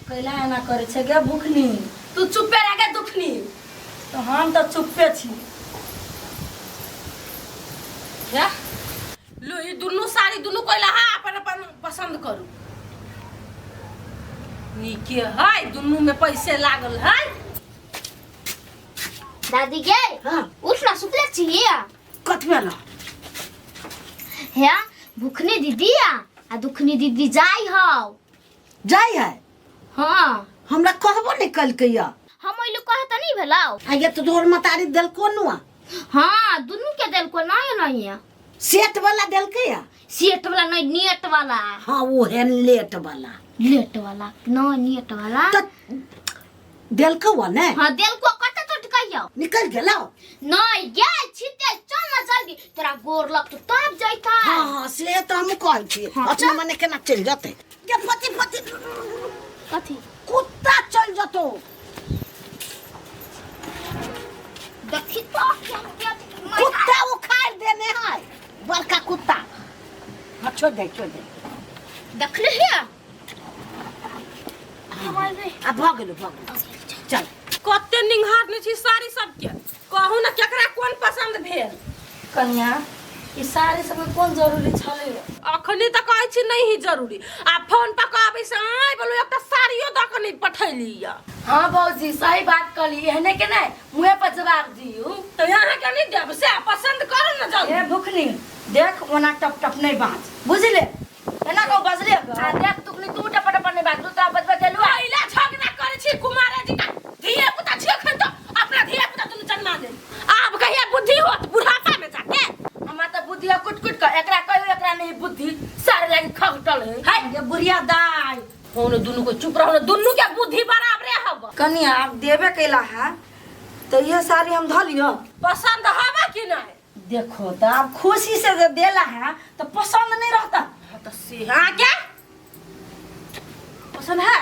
कैला एना करे छे गे भूखनी। तू चुप्पे रह गे दुखनी। तो हम तो चुप्पे छी। क्या लो ये दुनु साड़ी दुनु कोइला हा अपन अपन पसंद करू। नी के है दुनु में पैसे लागल है। दादी गे हाँ उठ ना सुतले छिए कथमे ना है भूखनी दीदी आ दुखनी दीदी जाई हो जाई है। हाँ हमरा कहबो नहीं कल के या हम ओइलो कहत नहीं भेलाओ आगे तो तोहर मतारी देल कोनुआ। हाँ दुनु के दिल को नहीं है सेट वाला देल के या सेट वाला नहीं नेट वाला। हाँ वो है लेट वाला। लेट वाला ना नेट वाला तो देल के वा ने। हाँ दिल को कते तो कहियो निकल गेलो नहीं गे छिते चल ना जल्दी तोरा गोर लग तो तब जाइता। हाँ हाँ से तो हम कहै छी। हाँ, अच्छा मने केना चल जाते के पति पति कथी कुत्ता चल जतो। देखी तो कुत्ता उखाड़ देने है बड़का कुत्ता। हाँ छोड़ दे देख ले है अब भाग गेलो चल कते निंघार ने छी साड़ी सब के कहू ना केकरा कोन पसंद भेल। कन्या ई साड़ी सब में कौन जरूरी छले अखनी त कहै छी नहीं जरूरी आ फोन पर कहबै से आइ बोलो एकटा साड़ियो द के नहीं पठैली या। हाँ बाबूजी सही बात कहली एहने के नहीं मुंह पर जवाब दियो। तो यहाँ के नहीं देब से पसंद करू ना जल्दी। ए भूखनी देख ओना टप टप नहीं बाज बुझले एना को बजले आ देख तुकनी तू टप टप नहीं बाज दूसरा बजबा देलु पहले झगड़ा करे छी कुमारे जी का धिए पुता छी खन तो अपना धिए पुता तुम जन्मा दे आब कहिया बुद्धि होत बुढ़ापा में जाके हमरा त बुद्धिया कुट कुट का एकरा कहियो एकरा नहीं बुद्धि सारे लागी खगटल है हाय ये बुढ़िया दाई होन दुनु को चुप रहो दुनु के बुद्धि बराबरे हब। कन्या आप देवे कैला है तो ये साड़ी हम धो लियो पसंद हवा कि नहीं देखो तो आप खुशी से जो देला है तो पसंद नहीं रहता तो सिहा क्या पसंद है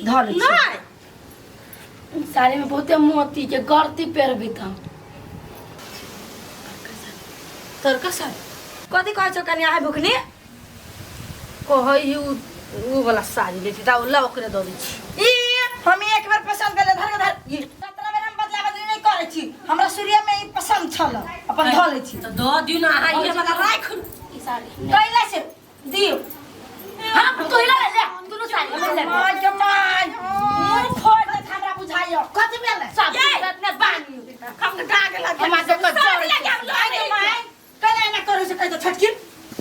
धो ले नहीं साड़ी में बहुते मोती के गलती पेर भी था तर कैसा कथी कहै छौ कन्या है भुखनी कहै उ वाला साड़ी लेती ता उला ओकरे दो दी छी। ई हम एक बार पसंद कर ले धर ये 17 बेर हम बदला बदली नहीं करे छी हमरा सूर्य में ई पसंद छल अपन धो ले छी तो दो दिन आ ये वाला राख ई साड़ी कैला से दियो हां तो हिला ले दुनु साड़ी ले ले माय के माय मुंह फोड़ दे हमरा बुझाइयो कथी भेले सब बात में बानी हम डाग लगे हमरा से कत जोड़ लगे हम माय कैला ना करे से कह तो छटकी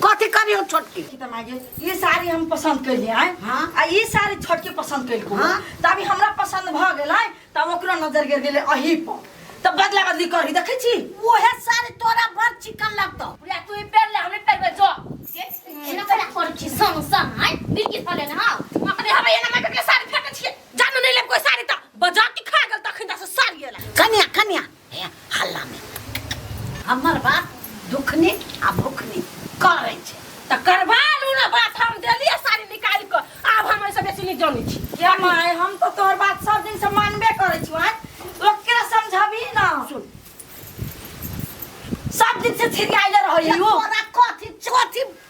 कथी करियो छोटकी त मागे ये साड़ी हम पसंद कर लिए हां आ ये साड़ी छोटकी पसंद कर को तभी हमरा पसंद भ गेलै तब ओकरा नजर गिर गेलै अही पर तब बदला बदली करही देखै छी ओहे साड़ी तोरा बड़ चिकन लगतो पूरा तू ही पेर ले हमने पेर जो एना करा कर छी संग हाय बिरकी फले ना हां अरे हम एना में के साड़ी फेंके छी जान नहीं लेब कोई साड़ी त बजा के खा गेल तखन से साड़ी गेला कन्या हे हल्ला में हमर बात दुखनी आ भुखनी करे छे त करवा लू ना बात हम देलिए साड़ी निकाल के आब हम ऐसे बेसी नहीं जानी छी। क्या माय हम तो तोहर बात सब दिन से मानबे करे छी ओकरा समझाबी ना सुन सब दिन से छिरियाइले रहई हो तोरा कथी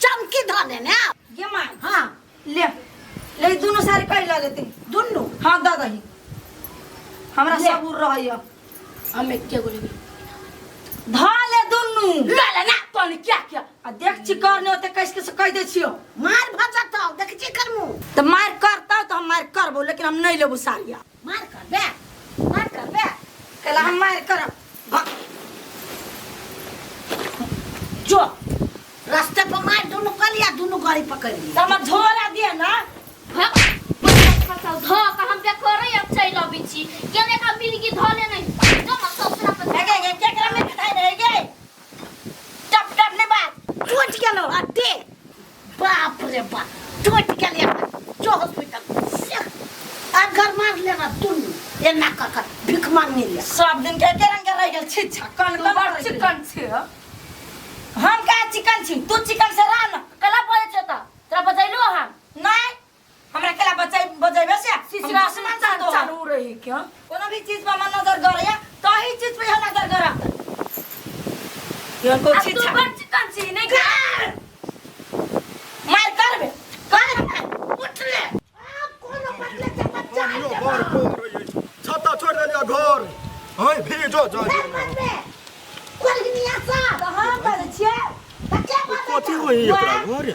चमकी धने ने गे माय हां ले दोनों सारी कह लेते दोनों हां द दही हमरा सबूर रहई हम एक के गोली धा ले दोनों ले ले ना तोनी क्या आ देख चिकर ने ओते कैसे कैसे कह दे छियो मार भजत देख चिकर मु त मार करता तो हम मार करबो लेकिन हम नहीं लेबो साड़िया मार करबे कला हम मार करब जो रास्ते पर मार दोनों कलिया दोनों गाड़ी पकड़ ली त हम झोला दिए ना धो का हम पे करे अब चल अबी छी केने का बिरकी धो ले नहीं जो मत ससुरा पर गे केकरा में खाई रह गे टप टप ने बात टूट गेलो अटे बाप रे बाप टूट गेलिया जो हॉस्पिटल अब घर मार लेना तुम ये ना कर भिख मांगने ले सब दिन के रंग रह गेल छी छक्कन बड़ चिकन छे हम का चिकन छी तू चिकन से रह ना कला पड़े छ त तोरा बजैलो हम नहीं हमरा कला बजाइबे से सिसरा आसमान चालू रही क्या कोनो भी चीज पर मन नजर गरे तो ही चीज पे नजर गरा ये को चीज तू बड़ चिकन छी नहीं मार करबे उठ ले हाय भेजो जा कोलगनिया सा कहां पर छे कथी होई एकरा घर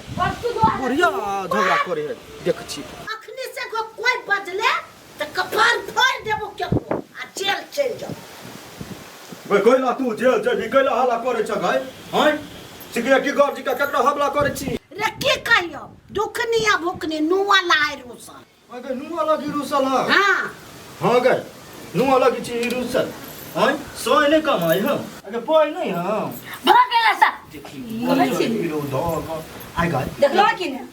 बुढ़िया झगड़ा करे है देख छी अखनी से कोई बदले त कपार फोड़ देबो केकरो आ जेल चल जाओ बे कहला तू जेल जेबी कहला हल्ला करे छ गाय हाय सिक्योरिटी गार्ड जी का केकरा हमला करे छी रे के कहियो दुखनिया भुखनी नुवा लाय रुसा अगे नुआ लगी रुसल हां हां गए नुआ लगी छी रुसल हाय सोय ने कमाई हम अगे पोय नहीं हम भाग गेला सा देखी विरोध आई गए देखला कि ने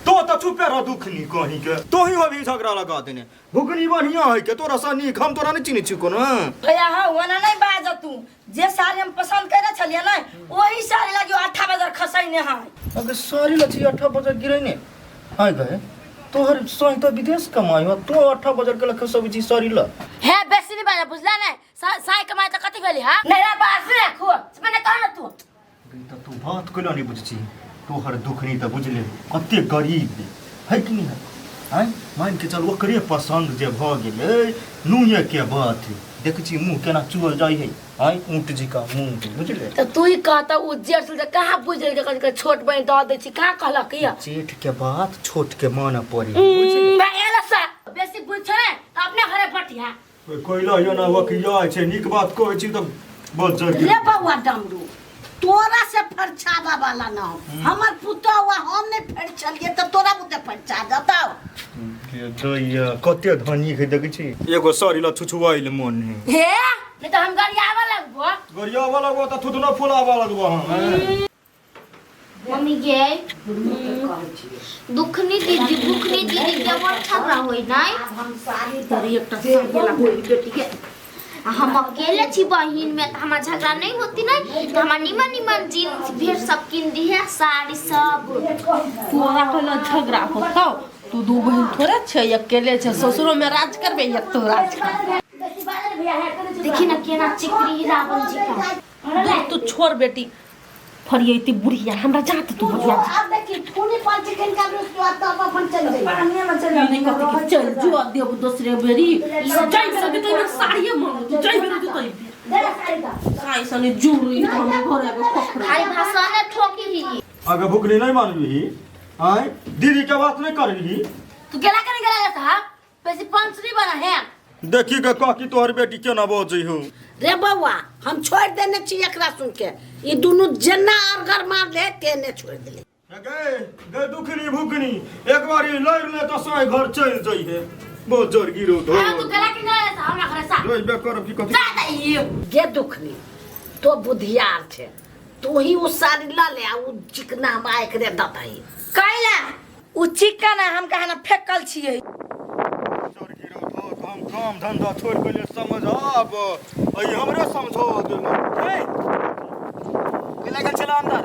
तो चुपे रह दुखनी कहीं के तो ही अभी झगड़ा लगा देने भुगनी बढ़िया है के तोरा सनी हम तोरा नहीं चिन्ह छी कोनो भैया हां वना नहीं बाज तू जे साड़ी हम पसंद करे छलिए ना वही साड़ी लागियो 8 बजे खसैने है अगे सारी लछी 8 बजे गिरैने आई गए तोहर सोई तो विदेश कमाई हो तो 8 बजे के लख सब चीज सारी ल है बेसी नहीं बाजा बुझला नहीं साई कमाई तो कथी भेली हां मेरा बात रे खो मैंने कहा तू तू बात कइला नहीं बुझछी तोहर दुखनी त बुझले कते गरीब है कि नहीं है मान के चल ओकरे पसंद जे भ गेले नुये के बात देख छी मुंह केना चुअल जाई है ऊंट जी का मुंह बुझले तो तू ही कहता उ जेठ से कहां बुझले जे छोट बहन द दे छी का कहला किया जेठ के बात छोट के माने पड़ी बुझले भाई एला सा बेसी बुझ छे तो अपने घरे पटिया कोइला यो ना वकिया छै निक बात कहै छी त बहुत जल्दी रे बउआ डमरू तोरा से फरछावा वाला ना हमर पुतो हुआ हम ने फेर चलिए तो तोरा बुते फरछा बताओ के दैया कते धनी है देख छी एगो सरी ल छुछुआइल मन है हे नहीं तो हम गरियावा लगबो गरियावा लगबो त थुदना फुलावा लगबो हम मम्मी गे दुखनी दीदी भूखनी दीदी के मोर छगड़ा होई नाही हम सारी तरी एकटा सागेला होई बेटी के हम अकेले छी बहिन में हमार झगड़ा नहीं होती ना तो हमार निमन निमन जीन्स भेड़ सब किन दी है साड़ी सब तोरा कहला झगड़ा होता तू दो बहन थोड़ा छे अकेले छे ससुरो में राज करबे या तो राज कर देखी ना केना चिकरी रावण जी का तू छोड़ बेटी फरियती बुढ़िया हमरा जात तू बुढ़िया अब देखी खूनी पांच चिकन का रोज तो आता अपन चल जाई पानी में चल नहीं कहती चल जो देव दूसरे बेरी जय बेरी तो साड़ी मांग जय बेरी तो तई दे साड़ी का साई सने जुरी हम घरे में खखरा खाली भाषा ने ठोकी ही अगर भुखनी नहीं मानबी आय दीदी के बात नहीं करबी तू केला करे गेला साहब पैसे 5 नहीं बना है देखी के कह की तोहर बेटी केना बजै हो रे बउआ हम छोड़ देने छी एकरा सुन के ई दोनों जना और घर मार ले तेने छोड़ देले गे गे दुखनी भुखनी एक बारी लड़ ले तो साई घर चल जाई है बहुत जोर गिरो तो तू केला के गेला साहब हमरा घरे सा रोज बे करब की कथी जा दई गे दुखनी तो बुधियार छे तू ही वो साड़ी ला ले आ उ चिकना बा एकरे दताई कैला उ चिकन हम कहना फेकल छिए जोर गिरो तो हम काम धंधा छोड़ के ले समझ आब आई हमरे समझो देलो ए केला गल चला अंदर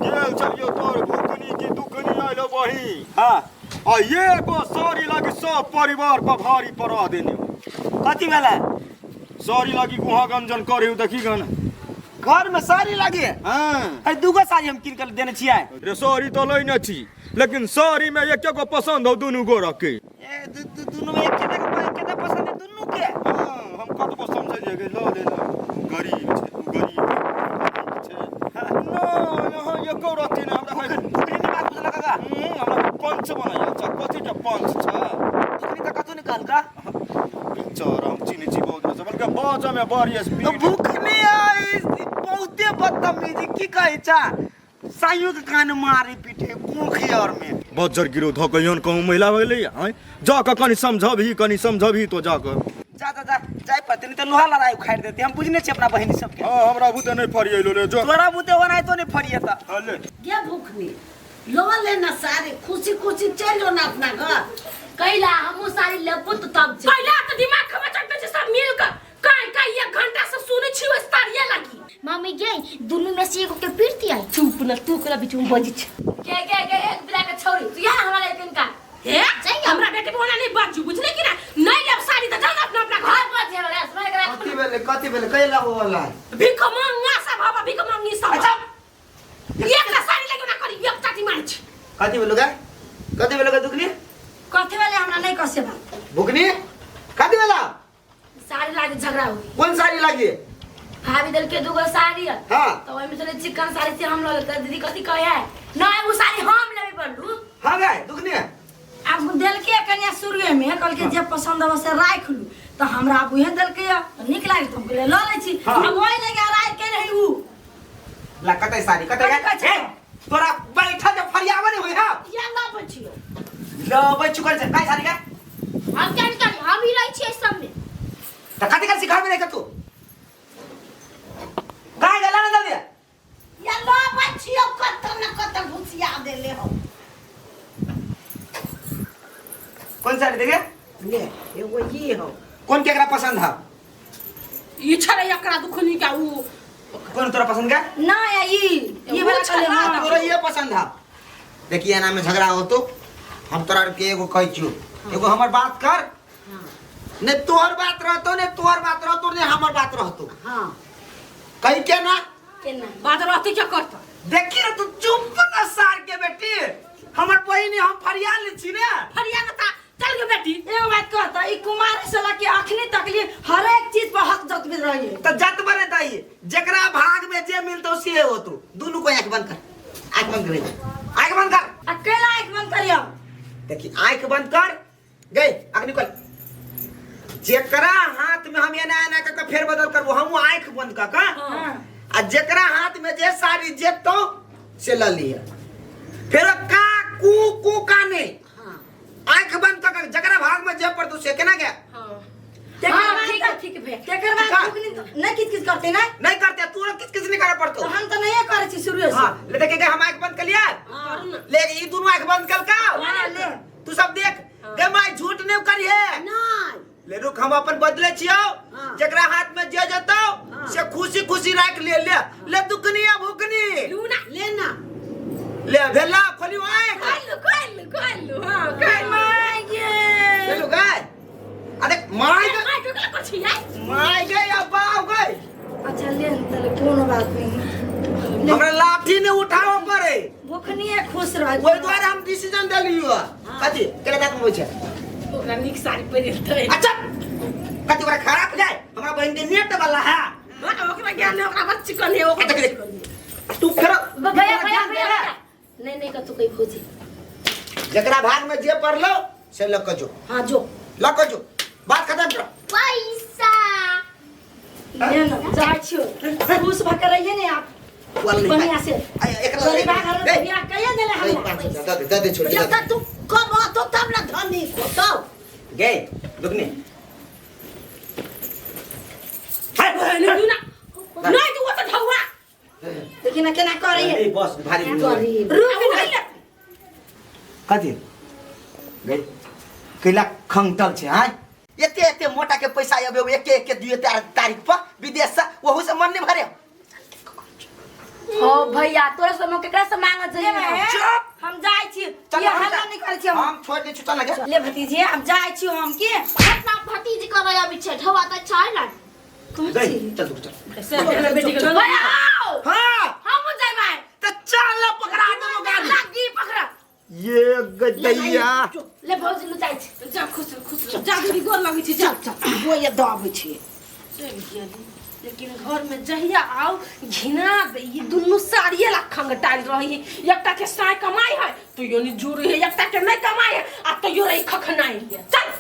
गेल चलियो तोर भुखनी की दुखनी आइलो बही हां आ ये को सारी लागी सब परिवार पर भारी पड़ा देने कथी भेलै सारी लागी गुहा गंजन करे देखी गन घर में साड़ी लगी हां अरे दूगो साड़ी हम किन कर देने छियै रे सारी तो लइने छी लेकिन सारी में एक को पसंद हो दोनों गोरा के ए दोनों में केते पसंद है दोनों के हां हम कतबो समझलिए के ल ले गरीब छे तू गरीब छे नो यहाँ ये गौरती ने हमरा है दुखनी की बात बुझला काका हमरा पंच बनाया छ कथि के पंच छ दुखनी का कतो निकाल का पिक्चर हम चिनी छी बहुत न बल्कि बाजा में बारी स्पीड भूखनी आई बहुते बदतमीजी की कहै छ साइयो के कान मारी पीठे कोखी और में बजर गिरो ध कहियन कहूं महिला भेलै हां जा के कनी समझबी तो जा के जा जाय पते नहीं तो लोहा लड़ाई उखाड़ देते हम बुझने छी अपना बहिनी सबके हां हमरा बुते नहीं फरियलो रे जो तोरा बुते होना तो नहीं फरिए त ले गे भुखनी लो लेना साड़ी खुशी खुशी चलो ना अपना घर कैला हमू साड़ी लेबो तो तब से कैला तो दिमाग खमा चकते से सब मिल कर काय 1 घंटा से सुनै छी ओ साड़िया लागी मम्मी गे दोनों में से एगो के पीरती आई चुप न तू कला बीच में बजी छ के एक बिना के छोड़ी तू यहाँ हमारा लेकिन का हे हमरा बेटी बोला नहीं बाजू बुझले कि ना नहीं लेब साड़ी त जाओ अपना अपना घर बात है रे सुन के कथी भेले कैला होला भिख मांगा सब बाबा भिख मांगी सब अच्छा एक साड़ी लेके ना करी एक चाटी मार छी कथी भेले दुखनी कथे वाले हमरा नहीं कसे बात भुखनी कथी भेला झगड़ा हुई। कौन साड़ी लगी है? भाभी दल के दूगो साड़ी है। हाँ। तो ओइ में से चिकन साड़ी से हम लोग दीदी कथी कहे है ना वो साड़ी हम लेबे पड़लू। हाँ गए दुखनी है। अब दिल के कन्या शुरुए में कल के जब पसंद हो से राख लू तो हमरा अब उहे दिल के निक लागे तुम के ले ले छी। हाँ। अब ओइ लगे राख के रही ऊ ला कतई साड़ी कतई गए तोरा बैठा जब फरियावा नहीं होई हा या ना बचियो लो बैठ चुकल से काय साड़ी का हम क्या करी हम ही रही छे सब में त कथि कर सिखा में नहीं कर तू काय गला ना जल्दी या ना बचियो कत घुसिया देले हो। कौन साड़ी देखे ले एगो ये हो कौन केकरा पसंद है ई छरे एकरा दुखनी का ऊ कौन तोरा पसंद का ना या ये वाला चले हाँ, तोरा ये पसंद है। देखिए ना में झगड़ा हो तो हम तोरा के एगो कह छियो एगो हमर बात कर ने तोहर बात रहतो ने तोहर बात रहतो ने हमर बात रहतो। हां कहीं के ना केना बात रहती क्या करता देखी ना तू चुप ना सार के बेटी हमर बहिनी हम फरियाद ले छी ने फरिया ता चल के बेटी एगो बात कहता ई कुमारी साला के अखनी तक लिए हर एक चीज पर हक जतबे रही है। तो जत बने दाई जकरा भाग में जे मिलतो से हो तू दोनों को आंख बंद कर आंख बंद कर आंख बंद कर अकेला आंख बंद करियो। देखी आंख बंद कर गए आंख निकल जेकरा हाथ में हम एना एना का फेर बदल करबो हम आंख बंद का हां आ जेकरा हाथ में जे साड़ी जेतो से ल लिया फिर का कू कू काने आंख बंद कर जकरा भाग में जे पड़तो से केना गया ठीक है तेकर बाद दुखनी नहीं किस करते ना नहीं करते तू किस नहीं करे पड़तो तो हम तो नहीं करे छी शुरू से। हां ले देखे के हम आंख बंद कर लिया ले ई दोनों आंख बंद कर का हां ले तू सब देख गे माई झूठ नहीं करिए नहीं ले रुक हम अपन बदले छियो जकरा हाथ में जे जतो से खुशी खुशी राख ले ले ले दुकनिया भुकनी लूना लेना ले भेला खोली आंख कोइलू हां कोइलू माय गे ले लो गए अरे माय माय टुकला को छिया माय गए अब्बा गए अच्छा ले तले कोनो बात नहीं हमरा लाठी ने उठाओ पड़े भुखनी है खुश रह ओइ द्वारा हम डिसीजन दे लियो कथि केला बात में छै ओकरा निक साड़ी पहिर तरे अच्छा कथि ओकरा खराब जाए हमरा बहन के नेट वाला है ओकरा ज्ञान है ओकरा बच्ची कन है ओकरा तू फेर भैया नहीं का तू कहीं खोजी जकरा भाग में जे पड़लो से लक जो हां जो लक जो बात खत्म कर पैसा ले ना जाय छियो खुश भकर रहिए ने आप वाल नहीं बढ़िया से एकरा गरीबा घर में बियाह कहिए देले हम दे छोड़ जब तक तू कब तो तब ना धनी को तो गए दुगने लूना नहीं तू तो ढौआ देखी ना केना करे है नहीं बस भारी गरीब रुक नहीं कथि गए कैला खंगटल छे हां एते एते मोटा के पैसा आबे एके एके दिए तारीख पर विदेश से वहु से मन नहीं भरे ओ भैया तोरा से हम केकरा से मांग चाहिए चुप हम जाय छी चल ये हल्ला नहीं करे छी हम छोड़ दे चल लगे ले भतीजी अब जाय छी हम के अपना भतीजी करे अभी छे ढवा त छैला कौन गए छी चल चल से ओकरा बेटी के भैया आओ हां हम जाय भाई तो चल पकड़ा दो गाड़ी लगी पकड़ा ये गदैया ले भौजी लु जाय छी जा खुश जा दीदी गोर लगी छी जा वो ये दब छी लेकिन घर में जहिया आओ घिना दे ये दुनु साड़िए ला खंगटाल रही एकटा के साय कमाई है तो यो नि जुरी है एकटा के नहीं कमाई है आ तो यो रही खखनाई है चल